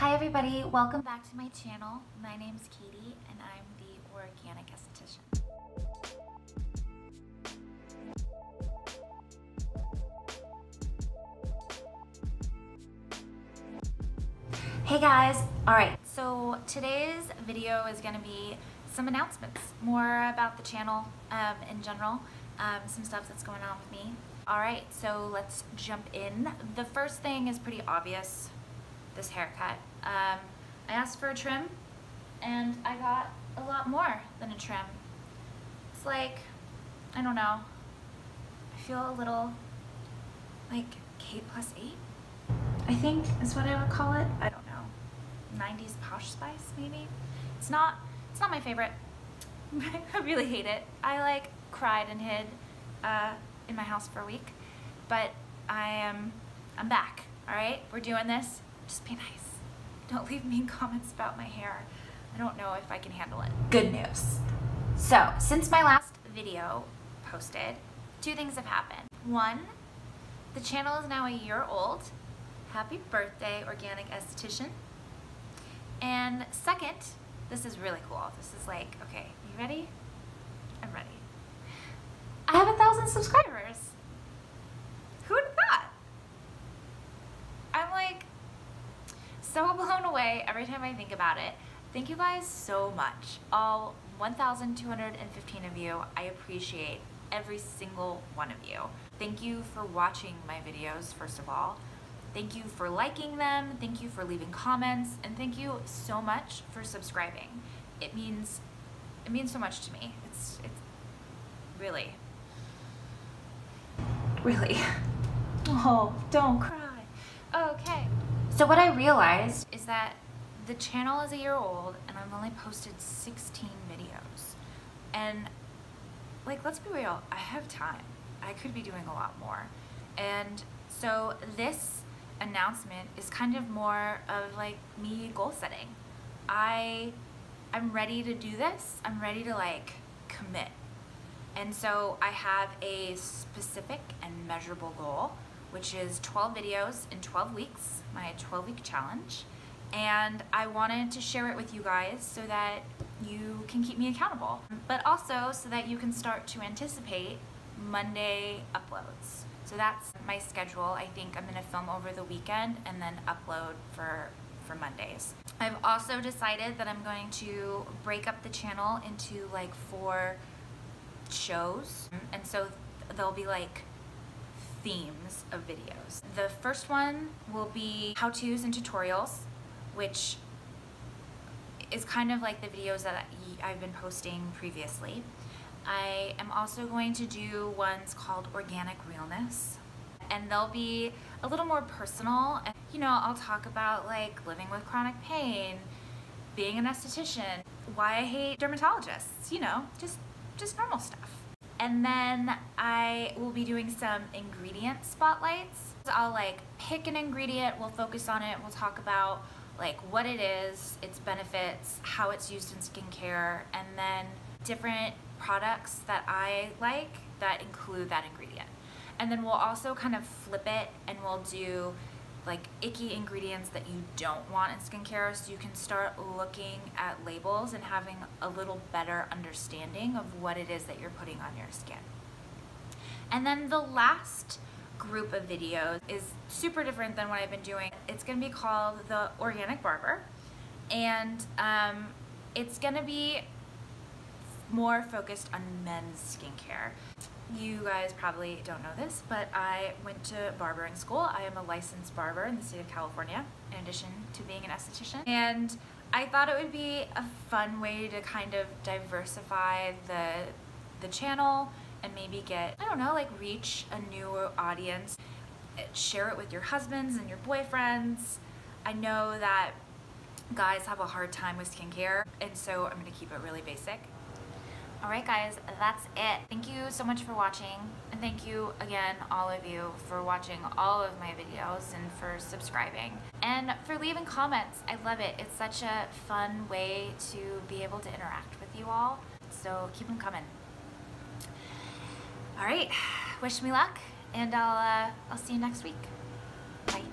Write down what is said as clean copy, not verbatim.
Hi everybody, welcome back to my channel. My name's Katie and I'm the Organic Esthetician. Hey guys, alright, so today's video is going to be some announcements, more about the channel in general, some stuff that's going on with me. Alright, so let's jump in. The first thing is pretty obvious, this haircut. I asked for a trim and I got a lot more than a trim. It's like, I don't know, I feel a little like K+8, I think is what I would call it. I don't know, 90s Posh Spice maybe. It's not my favorite. I really hate it. I like cried and hid in my house for a week, but I'm back. All right, we're doing this. Just be nice. Don't leave me comments about my hair. I don't know if I can handle it. Good news. So, since my last video posted, two things have happened. One, the channel is now a year old. Happy birthday, Organic Esthetician. And second, this is really cool. This is like, okay, you ready? I'm ready. I have 1,000 subscribers. Who would have thought? I'm like so blown away every time I think about it. Thank you guys so much. All 1,215 of you. I appreciate every single one of you. Thank you for watching my videos, first of all. Thank you for liking them. Thank you for leaving comments. And thank you so much for subscribing. It means so much to me. It's really. Oh, don't cry. Okay. So what I realized is that the channel is a year old and I've only posted 16 videos. And like, let's be real, I have time. I could be doing a lot more. And so this announcement is kind of more of like me goal setting. I'm ready to do this. I'm ready to like commit. And so I have a specific and measurable goal, which is 12 videos in 12 weeks, my 12-week challenge. And I wanted to share it with you guys so that you can keep me accountable, but also so that you can start to anticipate Monday uploads. So that's my schedule. I think I'm gonna film over the weekend and then upload for Mondays. I've also decided that I'm going to break up the channel into like 4 shows. And so there'll be like themes of videos. The first one will be how-tos and tutorials, which is kind of like the videos that I've been posting previously. I am also going to do ones called Organic Realness, and they'll be a little more personal. And, you know, I'll talk about like living with chronic pain, being an esthetician, why I hate dermatologists, you know, just normal stuff. And then I will be doing some ingredient spotlights. I'll like pick an ingredient, we'll focus on it, we'll talk about like what it is, its benefits, how it's used in skincare, and then different products that I like that include that ingredient. And then we'll also kind of flip it and we'll do like icky ingredients that you don't want in skincare, so you can start looking at labels and having a little better understanding of what it is that you're putting on your skin. And then the last group of videos is super different than what I've been doing. It's gonna be called the Organic Barber, and it's gonna be more focused on men's skincare. You guys probably don't know this, but I went to barbering school. I am a licensed barber in the state of California, in addition to being an esthetician. And I thought it would be a fun way to kind of diversify the channel and maybe get, I don't know, like reach a new audience. Share it with your husbands and your boyfriends. I know that guys have a hard time with skincare, and so I'm gonna keep it really basic. Alright guys, that's it. Thank you so much for watching, and thank you again, all of you, for watching all of my videos and for subscribing and for leaving comments. I love it. It's such a fun way to be able to interact with you all, so keep them coming. Alright, wish me luck, and I'll see you next week. Bye.